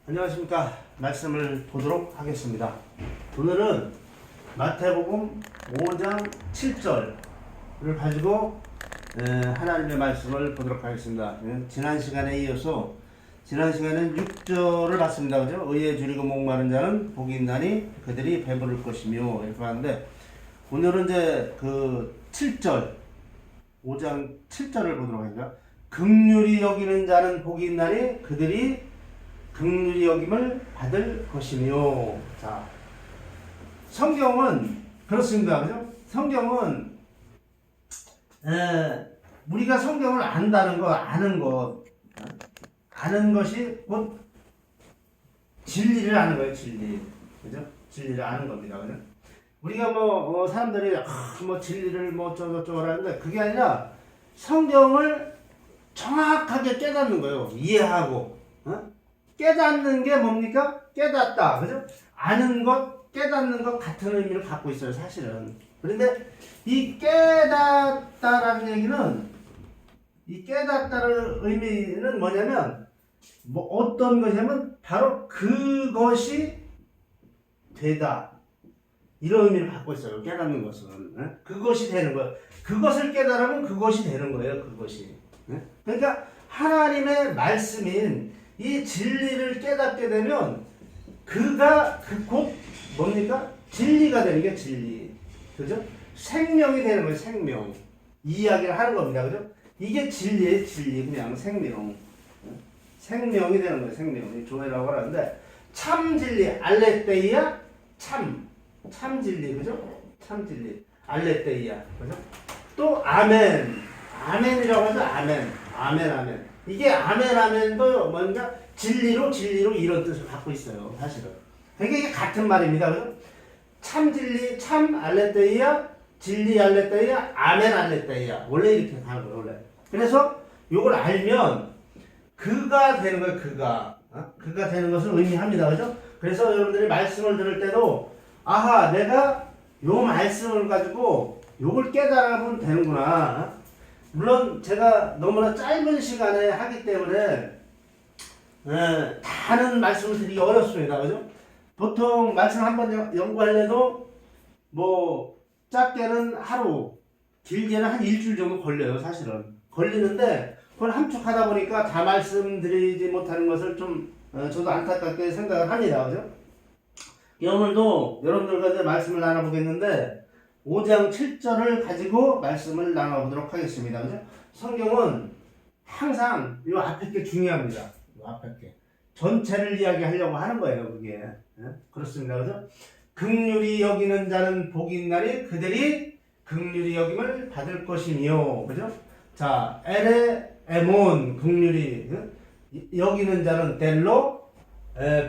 안녕하십니까. 말씀을 보도록 하겠습니다. 오늘은 마태복음 5장 7절을 가지고 하나님의 말씀을 보도록 하겠습니다. 지난 시간에 이어서 지난 시간에는 6절을 봤습니다. 그죠? 의에 줄이고 목마른 자는 복이 있나니 그들이 배부를 것이며 이렇게 하는데, 오늘은 이제 그 7절 5장 7절을 보도록 하니까, 긍휼히 여기는 자는 복이 있나니 그들이 긍휼히 여김을 받을 것이며. 자, 성경은 그렇습니다. 그죠? 성경은 우리가 성경을 안다는 거, 아는 것이 곧 진리를 아는 거예요. 진리. 그죠? 진리를 아는 겁니다. 그죠? 우리가 사람들이 진리를 어쩌고저쩌고 하는데, 그게 아니라 성경을 정확하게 깨닫는 거예요. 이해하고. 깨닫는 게 뭡니까? 깨닫다. 그죠? 아는 것, 깨닫는 것 같은 의미를 갖고 있어요, 사실은. 그런데 이 깨닫다라는 얘기는, 이 깨닫다는 의미는 뭐냐면, 어떤 것이냐면, 바로 그것이 되다. 이런 의미를 갖고 있어요, 깨닫는 것은. 그것이 되는 거예요. 그것을 깨달으면 그것이 되는 거예요, 그것이. 그러니까 하나님의 말씀인 이 진리를 깨닫게 되면 그가 곧 뭡니까? 진리가 되는 게 진리. 그죠? 생명이 되는 거예요, 생명. 이야기를 하는 겁니다. 그죠? 이게 진리예요, 진리. 그냥 생명. 생명이 되는 거예요, 생명. 조회라고 하는데, 참 진리, 알레테이아, 참 진리. 그죠? 참 진리. 알레테이아. 그죠? 또 아멘. 아멘이라고 하죠, 아멘. 아멘. 이게 아멘도 뭔가 진리로 이런 뜻을 갖고 있어요, 사실은. 그러니까 이게 같은 말입니다. 그죠? 참 진리, 참 알레테이아, 진리 알레테이아, 아멘 알레테이아. 원래 이렇게 가는 거예요, 원래. 그래서 이걸 알면 그가 되는 거예요, 그가. 그가 되는 것을 의미합니다. 그죠? 그래서 여러분들이 말씀을 들을 때도, 아하, 내가 요 말씀을 가지고 요걸 깨달으면 되는구나. 물론 제가 너무나 짧은 시간에 하기 때문에 다른 말씀을 드리기 어렵습니다. 그죠? 보통 말씀 한번 연구하려도 짧게는 하루, 길게는 한 일주일 정도 걸려요, 사실은. 걸리는데 그걸 함축하다 보니까 다 말씀드리지 못하는 것을 좀 저도 안타깝게 생각을 합니다. 그죠? 오늘도 여러분들과 이제 말씀을 나눠보겠는데, 5장 7절을 가지고 말씀을 나눠보도록 하겠습니다. 그죠? 성경은 항상 이 앞에 게 중요합니다. 이 앞에 게. 전체를 이야기하려고 하는 거예요, 그게. 그렇습니다. 그죠? 긍휼히 여기는 자는 복이 있나니 그들이 긍휼히 여김을 받을 것이며. 그죠? 자, 에레에몬, 긍휼히 여기는 자는 델로,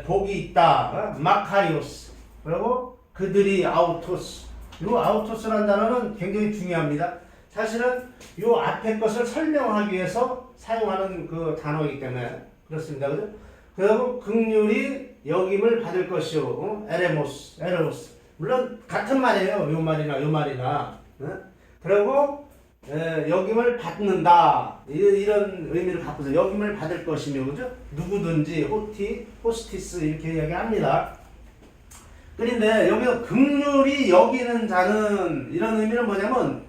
복이 있다. 마카리오스. 그리고 그들이 아우토스. 이 아우토스라는 단어는 굉장히 중요합니다. 사실은 이 앞에 것을 설명하기 위해서 사용하는 그 단어이기 때문에 그렇습니다. 그죠? 그리고 긍휼히 여김을 받을 것이요. 에레모스. 물론 같은 말이에요. 요 말이나. 그리고 여김을 받는다. 이런 의미를 갖고 있어요. 여김을 받을 것이며, 그죠? 누구든지, 호스티스 이렇게 이야기합니다. 그런데 여기서 긍휼히 여기는 자는, 이런 의미는 뭐냐면,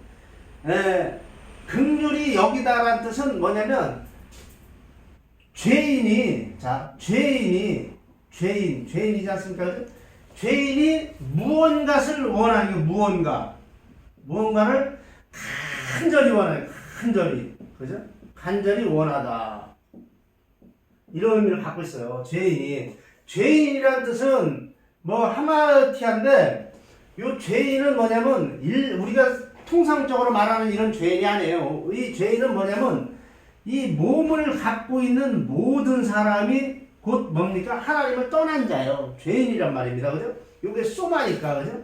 긍휼히 여기다라는 뜻은 뭐냐면, 죄인이지 않습니까? 죄인이 무언가를 원하는 게 무언가를 간절히 원해요. 그죠? 간절히 원하다. 이런 의미를 갖고 있어요. 죄인이라는 뜻은 하마티한데, 요 죄인은 뭐냐면, 우리가 통상적으로 말하는 이런 죄인이 아니에요. 이 죄인은 뭐냐면, 이 몸을 갖고 있는 모든 사람이 곧 뭡니까? 하나님을 떠난 자예요. 죄인이란 말입니다. 그죠? 요게 소마니까, 그죠?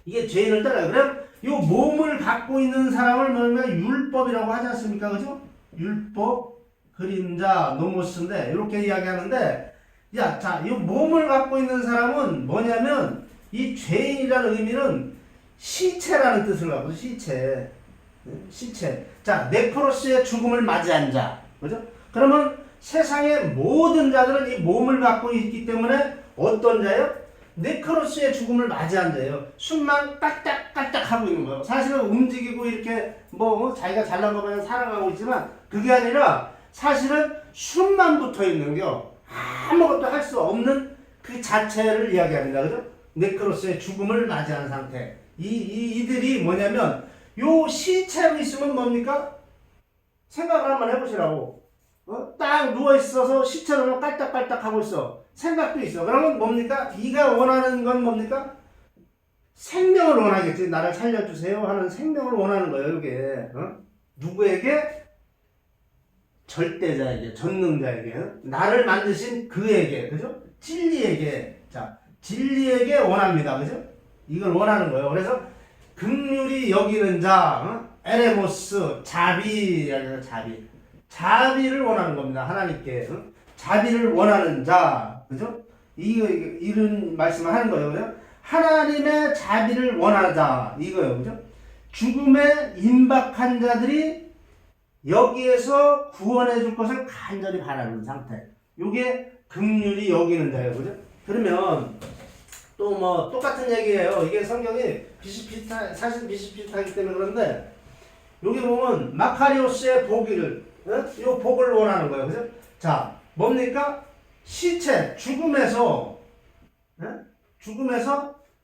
이게 죄인을 떠나요. 그럼 요 몸을 갖고 있는 사람을 뭐냐, 율법이라고 하지 않습니까? 그죠? 율법, 그림자, 노모스인데, 이렇게 이야기하는데, 이 몸을 갖고 있는 사람은 뭐냐면, 이 죄인이라는 의미는 시체라는 뜻을 갖고 있어요. 시체. 자, 네크로스의 죽음을 맞이한 자. 그죠? 그러면 세상의 모든 자들은 이 몸을 갖고 있기 때문에 어떤 자예요? 네크로스의 죽음을 맞이한 자예요. 숨만 깔딱깔딱 하고 있는 거예요. 사실은 움직이고 이렇게 뭐 자기가 잘난 것만 살아가고 있지만 그게 아니라 사실은 숨만 붙어 있는 겨. 아무것도 할 수 없는 그 자체를 이야기합니다. 그죠? 네크로스의 죽음을 맞이한 상태. 이들이 뭐냐면 요 시체로 있으면 뭡니까? 생각을 한번 해보시라고. 딱 누워있어서 시체로 깔딱깔딱 하고 있어. 생각도 있어. 그러면 뭡니까? 네가 원하는 건 뭡니까? 생명을 원하겠지. 나를 살려주세요 하는 생명을 원하는 거예요. 이게 누구에게? 절대자에게, 전능자에게, 나를 만드신 그에게, 그죠? 진리에게, 자, 진리에게 원합니다. 그죠? 이걸 원하는 거예요. 그래서 긍휼히 여기는 자, 에레모스, 자비를 원하는 겁니다. 하나님께 자비를 원하는 자, 그죠? 이런 말씀을 하는 거예요. 그죠? 하나님의 자비를 원하자 이거예요. 그죠? 죽음에 임박한 자들이 여기에서 구원해 줄 것을 간절히 바라는 상태. 요게 긍휼히 여기는 자예요. 그죠? 그러면 또 뭐 똑같은 얘기예요. 이게 성경이 사실 비슷비슷하기 때문에 그런데 여기 보면 마카리오스의 보기를 요 복을 원하는 거예요. 그죠? 자, 뭡니까? 시체, 죽음에서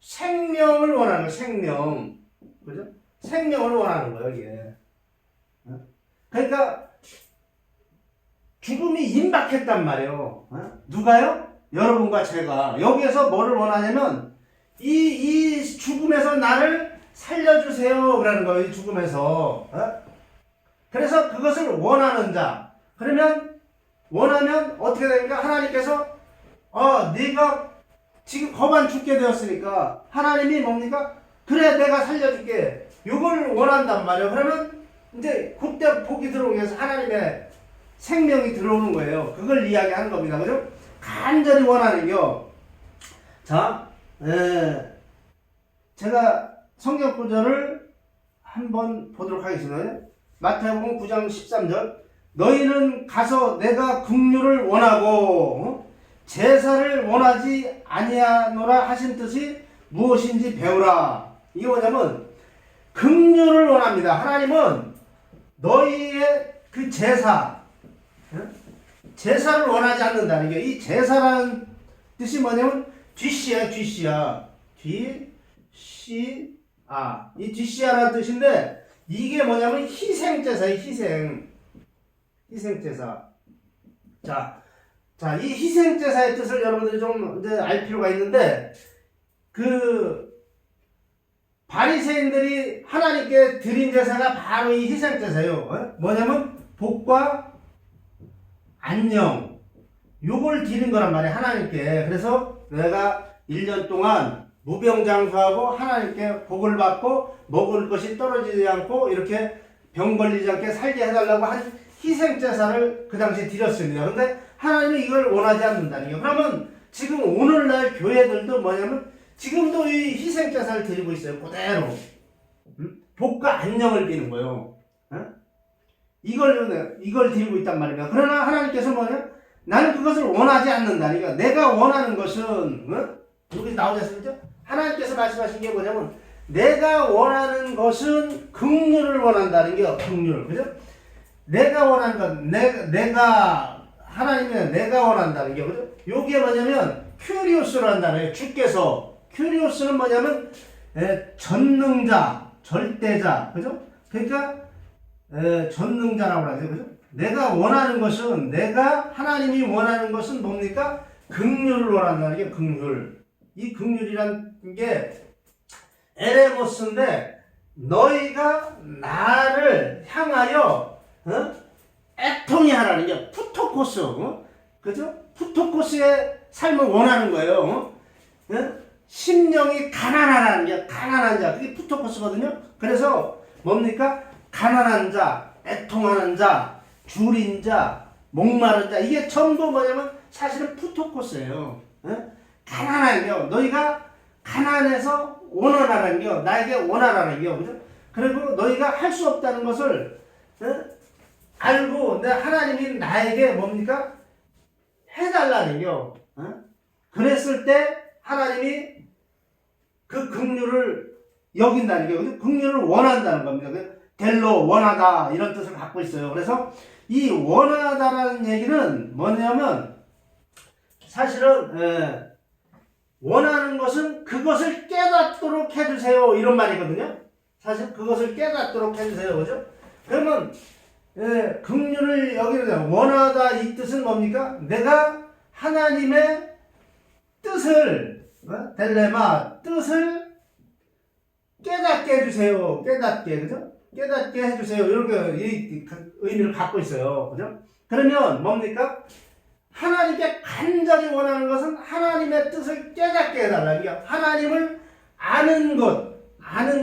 생명을 원하는 거예요. 생명. 그죠? 생명을 원하는 거예요, 이게. 그러니까 죽음이 임박했단 말이에요. 누가요? 여러분과 제가. 여기에서 뭐를 원하냐면 이 죽음에서 나를 살려주세요 그러는 거예요. 이 죽음에서. 그래서 그것을 원하는 자. 그러면 원하면 어떻게 됩니까? 하나님께서 네가 지금 거반 죽게 되었으니까 하나님이 뭡니까? 그래 내가 살려줄게. 이걸 원한단 말이에요. 그러면 이제 그때 복이 들어오기 위해서 하나님의 생명이 들어오는 거예요. 그걸 이야기하는 겁니다. 그죠? 간절히 원하는 겨. 자, 제가 성경 구절을 한번 보도록 하겠습니다. 마태복음 9장 13절. 너희는 가서 내가 긍휼을 원하고 제사를 원하지 아니하노라 하신 뜻이 무엇인지 배우라. 이게 뭐냐면 긍휼을 원합니다. 하나님은 너희의 그 제사를 원하지 않는다는 게, 이 제사라는 뜻이 뭐냐면 뒤씨야. 이 뒤씨야라는 뜻인데 이게 뭐냐면 희생제사예요. 희생제사. 자, 이 희생제사의 뜻을 여러분들이 좀 이제 알 필요가 있는데, 그 바리새인들이 하나님께 드린 제사가 바로 이 희생제사예요. 뭐냐면 복과 안녕, 요걸 드린 거란 말이에요. 하나님께. 그래서 내가 1년 동안 무병장수하고 하나님께 복을 받고 먹을 것이 떨어지지 않고 이렇게 병 걸리지 않게 살게 해달라고 한 희생제사를 그 당시에 드렸습니다. 근데 하나님은 이걸 원하지 않는다는 거예요. 그러면 지금 오늘날 교회들도 뭐냐면 지금도 이 희생제사를 드리고 있어요. 그대로. 복과 안녕을 비는 거예요. 이걸 드리고 있단 말입니다. 그러나 하나님께서 뭐냐? 나는 그것을 원하지 않는다니까. 내가 원하는 것은, 여기 나오지 않습니까? 하나님께서 말씀하신 게 뭐냐면, 내가 원하는 것은 긍휼을 원한다는 게 긍휼. 그죠? 내가 원하는 건, 하나님은 내가 원한다는 게, 그죠? 요게 뭐냐면, 큐리오스라는 단어예요. 주께서. 큐리오스는 뭐냐면, 전능자, 절대자. 그죠? 그러니까, 전능자라고 하죠. 그죠? 내가 원하는 것은, 하나님이 원하는 것은 뭡니까? 긍휼을 원한다는 게 긍휼. 이 긍휼이란 게 에레모스인데, 너희가 나를 향하여, 애통이 하라는 게 푸토코스. 그죠? 푸토코스의 삶을 원하는 거예요. 심령이 가난하라는 게, 가난한 자. 그게 푸토코스거든요. 그래서 뭡니까? 가난한 자, 애통하는 자, 줄인 자, 목마른 자, 이게 전부 뭐냐면 사실은 푸토코스예요. 가난한 겨. 너희가 가난해서 원하라는 겨. 나에게 원하라는 겨. 그죠? 그리고 너희가 할 수 없다는 것을 알고 내 하나님이 나에게 뭡니까? 해달라는 겨. 그랬을 때 하나님이 그 긍휼을 여긴다는 게 그죠? 긍휼을 원한다는 겁니다. 델로 원하다 이런 뜻을 갖고 있어요. 그래서 이 원하다라는 얘기는 뭐냐면 사실은 원하는 것은 그것을 깨닫도록 해주세요 이런 말이거든요. 사실 그것을 깨닫도록 해주세요, 그죠? 그러면 긍휼을 여기는 원하다 이 뜻은 뭡니까? 내가 하나님의 뜻을 델레마 뜻을 깨닫게 해주세요. 깨닫게, 그죠? 깨닫게 해주세요. 이렇게 이 의미를 갖고 있어요. 그죠? 그러면 뭡니까? 하나님께 간절히 원하는 것은 하나님의 뜻을 깨닫게 해달라. 그러니까 하나님을 아는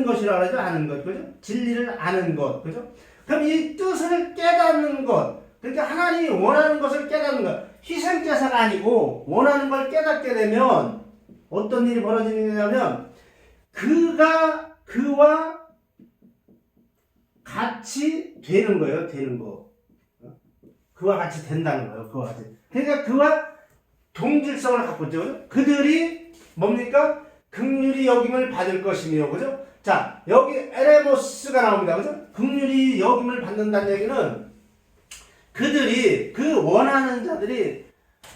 것이라고 하죠. 아는 것, 그죠? 진리를 아는 것, 그죠? 그럼 이 뜻을 깨닫는 것, 그러니까 하나님이 원하는 것을 깨닫는 것, 희생제사가 아니고 원하는 걸 깨닫게 되면 어떤 일이 벌어지느냐면 그와 같이 되는 거예요. 되는 거. 그와 같이 된다는 거예요. 그와 같이. 그러니까 그와 동질성을 갖고 있죠. 그들이 뭡니까? 긍휼히 여김을 받을 것이며, 그죠? 자, 여기 에레모스가 나옵니다. 그죠? 긍휼히 여김을 받는다는 얘기는 그들이, 그 원하는 자들이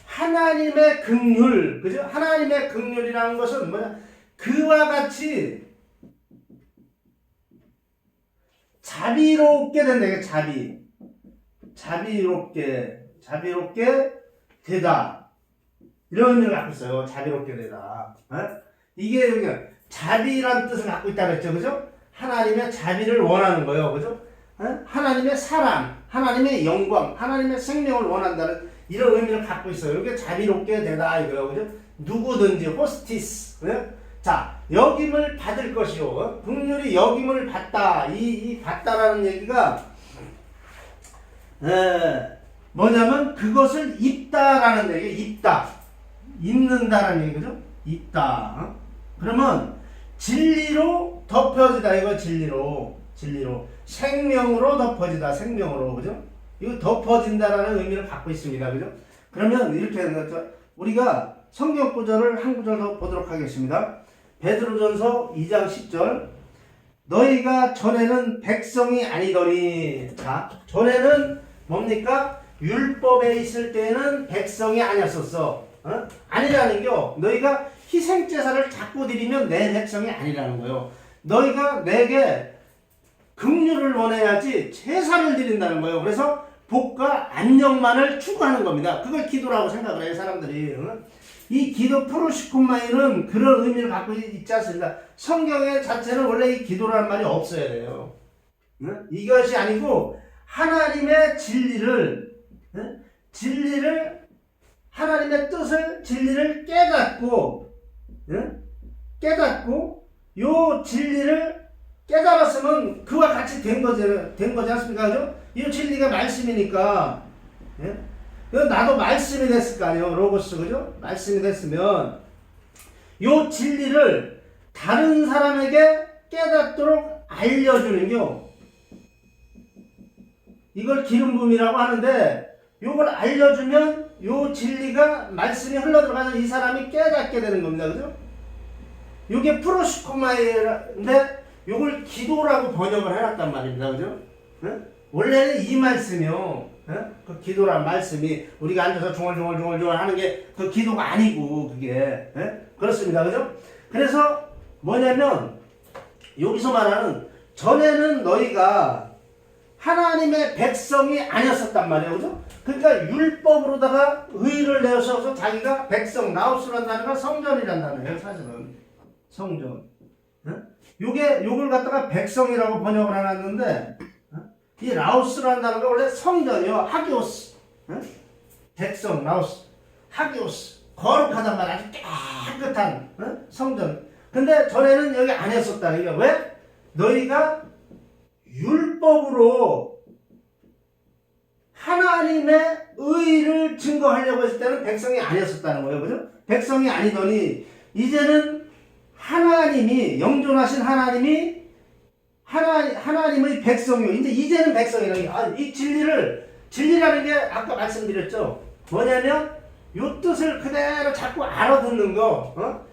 하나님의 긍휼, 그죠? 하나님의 긍휼이라는 것은 뭐냐? 그와 같이 자비롭게 된다. 이게 자비롭게 되다. 이런 의미를 갖고 있어요. 자비롭게 되다. 이게 그러니까 자비란 뜻을 갖고 있다고 했죠. 그죠? 하나님의 자비를 원하는 거예요. 그죠? 하나님의 사랑, 하나님의 영광, 하나님의 생명을 원한다는 이런 의미를 갖고 있어요. 이게 자비롭게 되다 이거예요. 그죠? 누구든지 호스티스. 자, 여김을 받을 것이요. 긍휼히 여김을 받다. 이 받다라는 얘기가 뭐냐면 그것을 입다라는 얘기. 입는다라는 얘기죠. 입다. 그러면 진리로 덮여지다. 이거 진리로 생명으로 덮어지다. 생명으로, 그죠? 이거 덮어진다라는 의미를 갖고 있습니다. 그죠? 그러면 이렇게 우리가 성경 구절을 한 구절 더 보도록 하겠습니다. 베드로전서 2장 10절. 너희가 전에는 백성이 아니더니. 자, 전에는 뭡니까? 율법에 있을 때는 백성이 아니었었어. 아니라는 겨. 너희가 희생제사를 자꾸 드리면 내 백성이 아니라는 거예요. 너희가 내게 긍휼을 원해야지 제사를 드린다는 거예요. 그래서 복과 안녕만을 추구하는 겁니다. 그걸 기도라고 생각을 해요, 사람들이. 이 기도 프로시콤마이는 그런 의미를 갖고 있지 않습니다. 성경의 자체는 원래 이 기도라는 말이 없어야 돼요. 이것이 아니고 하나님의 진리를 하나님의 뜻을 진리를 깨닫고 요 진리를 깨달았으면 그와 같이 된 거지 않습니까? 그죠? 이 진리가 말씀이니까. 나도 말씀이 됐을 거 아니에요. 로고스, 그죠? 말씀이 됐으면 요 진리를 다른 사람에게 깨닫도록 알려주는 겨. 이걸 기름 부음이라고 하는데 요걸 알려주면 요 진리가 말씀이 흘러들어가서 이 사람이 깨닫게 되는 겁니다. 그죠? 요게 프로시코마이인데 요걸 기도라고 번역을 해놨단 말입니다. 그죠? 원래는 이 말씀이요. 그 기도란 말씀이 우리가 앉아서 중얼중얼 하는 게 그 기도가 아니고 그게 그렇습니다. 그죠? 그래서 뭐냐면 여기서 말하는 전에는 너희가 하나님의 백성이 아니었었단 말이에요. 그죠? 그러니까 율법으로다가 의를 내어서 자기가 백성, 나우스라는 단어가 성전이라는 단어예요. 사실은 성전. 요걸 갖다가 백성이라고 번역을 해놨는데 이 라오스라는 단어가 원래 성전이요. 하기오스. 백성, 라오스. 하기오스. 거룩하단 말이야. 아주 깨끗한 성전. 근데 전에는 여기 안 했었다. 이게 왜? 너희가 율법으로 하나님의 의를 증거하려고 했을 때는 백성이 아니었었다는 거예요. 그죠? 백성이 아니더니 이제는 하나님이 영존하신 하나님이 하나님의 백성이요. 이제는 백성이라는 게, 이 진리라는 게 아까 말씀드렸죠. 뭐냐면, 요 뜻을 그대로 자꾸 알아듣는 거,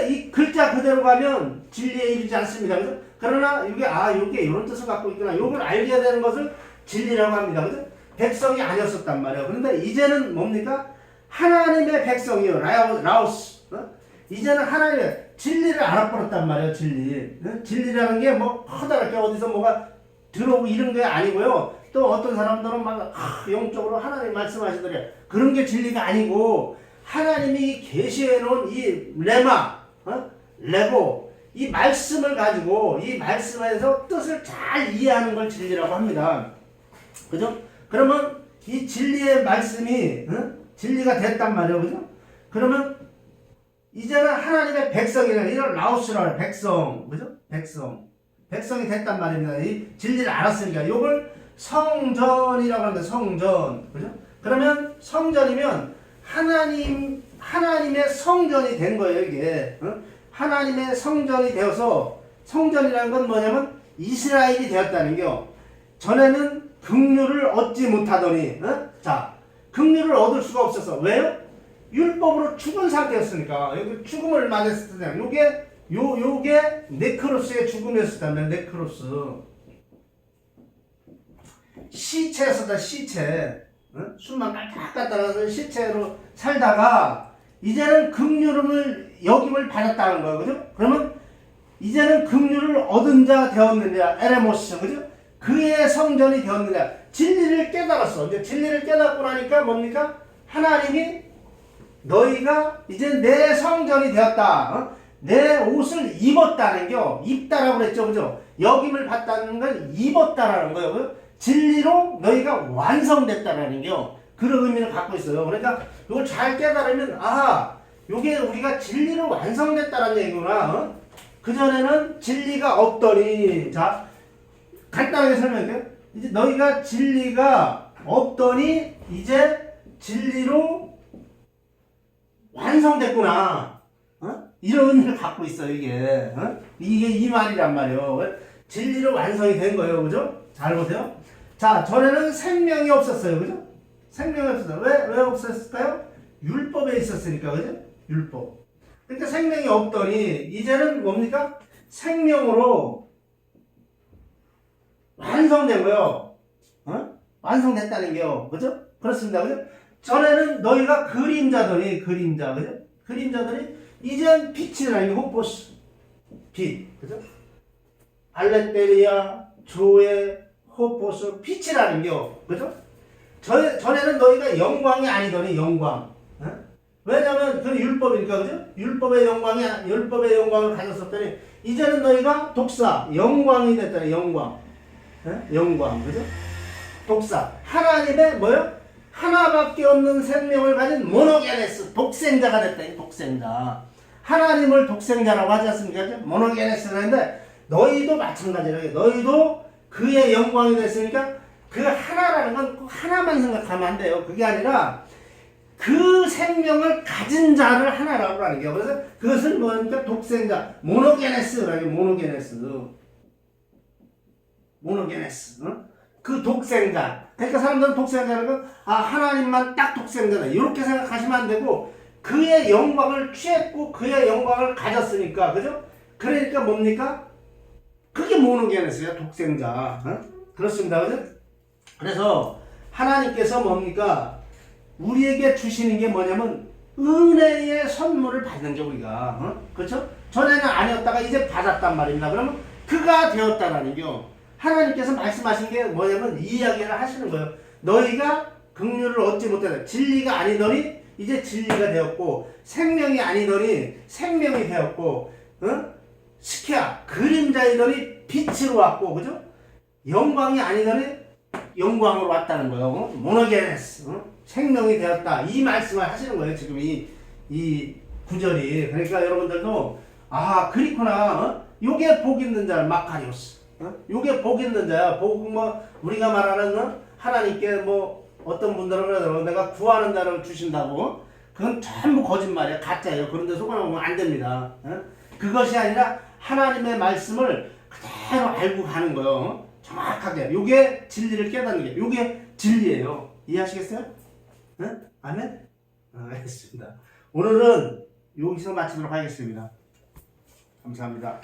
이 글자 그대로 가면 진리에 이르지 않습니다. 그죠? 그러나, 요게 이런 뜻을 갖고 있구나. 요걸 알게 되는 것을 진리라고 합니다. 그죠? 백성이 아니었었단 말이에요. 그런데 이제는 뭡니까? 하나님의 백성이요. 라오스. 이제는 하나님의 진리를 알아버렸단 말이에요. 진리라는 게 뭐 커다랗게 어디서 뭐가 들어오고 이런 게 아니고요. 또 어떤 사람들은 막 영적으로 하나님 말씀하시더래. 그런 게 진리가 아니고 하나님이 계시해 놓은 이 레마, 레고 이 말씀을 가지고 이 말씀에서 뜻을 잘 이해하는 걸 진리라고 합니다. 그죠? 그러면 이 진리의 말씀이 진리가 됐단 말이에요. 그죠? 그러면 이제는 하나님의 백성이라는 이런 라오스라는 백성, 그죠? 백성이 됐단 말입니다. 이 진리를 알았으니까 이걸 성전이라고 하는데 성전, 그죠? 그러면 성전이면 하나님의 성전이 된 거예요. 이게 하나님의 성전이 되어서 성전이라는 건 뭐냐면 이스라엘이 되었다는 게 전에는 긍휼을 얻지 못하더니 긍휼을 얻을 수가 없었어. 왜요? 율법으로 죽은 상태였으니까. 여기 죽음을 맞았을 때 요게 네크로스의 죽음이었다면 네크로스 시체였었다. 시체 숨만 깔딱깔딱하는 시체로 살다가 이제는 긍휼을 여김을 받았다는 거예요. 그죠? 그러면 이제는 긍휼을 얻은 자 되었느냐 에레모스, 그죠? 그의 성전이 되었느냐. 진리를 깨달았어. 이제 진리를 깨닫고 나니까 뭡니까? 하나님이 너희가 이제 내 성전이 되었다. 내 옷을 입었다는 게 입다라고 그랬죠. 그죠? 여김을 받다는 건 입었다라는 거예요. 그죠? 진리로 너희가 완성됐다라는 게 그런 의미를 갖고 있어요. 그러니까 이걸 잘 깨달으면 요게 우리가 진리로 완성됐다는 얘기구나. 그전에는 진리가 없더니 간단하게 설명할게요. 이제 너희가 진리가 없더니 이제 진리로 완성됐구나. 이런 의미를 갖고 있어요. 이게 이 말이란 말이에요. 진리로 완성이 된 거예요. 그죠? 잘 보세요. 전에는 생명이 없었어요. 그죠? 생명이 없었어요. 왜 없었을까요? 율법에 있었으니까. 그죠? 율법. 그러니까 생명이 없더니 이제는 뭡니까? 생명으로 완성된 거예요. 완성됐다는 게요. 그죠? 그렇습니다. 그죠? 전에는 너희가 그림자더니, 그죠? 그림자더니, 이젠 빛이라는 게 호포스. 빛. 그죠? 알레테리아, 조에, 호포스, 빛이라는 게요. 그죠? 전에는 너희가 영광이 아니더니, 영광. 왜냐면, 그 율법이니까, 그죠? 율법의 영광을 가졌었더니, 이제는 너희가 독사, 영광이 됐다니, 영광. 영광. 그죠? 독사. 하나님의 하나밖에 없는 생명을 가진 모노게네스, 독생자가 됐다. 독생자. 하나님을 독생자라고 하지 않습니까? 모노게네스라는데 너희도 마찬가지라고. 너희도 그의 영광이 됐으니까 그 하나라는 건 꼭 하나만 생각하면 안 돼요. 그게 아니라 그 생명을 가진 자를 하나라고 하는 게. 그래서 그것을 뭐니까 독생자, 모노게네스라고. 모노게네스. 그 독생자. 그러니까 사람들은 독생자라는 건 하나님만 딱 독생자다. 이렇게 생각하시면 안 되고 그의 영광을 취했고 그의 영광을 가졌으니까. 그죠? 그러니까 뭡니까? 그게 모노게네스야. 독생자. 그렇습니다. 그죠? 그래서 하나님께서 뭡니까? 우리에게 주시는 게 뭐냐면 은혜의 선물을 받는 게 우리가. 그렇죠? 전에는 아니었다가 이제 받았단 말입니다. 그러면 그가 되었다라는 게 하나님께서 말씀하신 게 뭐냐면 이 이야기를 하시는 거예요. 너희가 긍휼을 얻지 못하다. 진리가 아니더니 이제 진리가 되었고 생명이 아니더니 생명이 되었고 스키야 그림자이더니 빛으로 왔고 그죠? 영광이 아니더니 영광으로 왔다는 거예요. 모노게네스 생명이 되었다. 이 말씀을 하시는 거예요. 지금 이 구절이. 그러니까 여러분들도 그렇구나. 요게 복 있는 자 마카리오스. 요게 복 있는 자야. 복 우리가 말하는 하나님께 어떤 분들은 그러더라고. 내가 구하는 자를 주신다고. 그건 전부 거짓말이야. 가짜예요. 그런데 속아놓으면 안 됩니다. 그것이 아니라 하나님의 말씀을 그대로 알고 가는 거요. 정확하게. 요게 진리를 깨닫는 게 요게 진리예요. 이해하시겠어요? 네? 아멘? 알겠습니다. 오늘은 여기서 마치도록 하겠습니다. 감사합니다.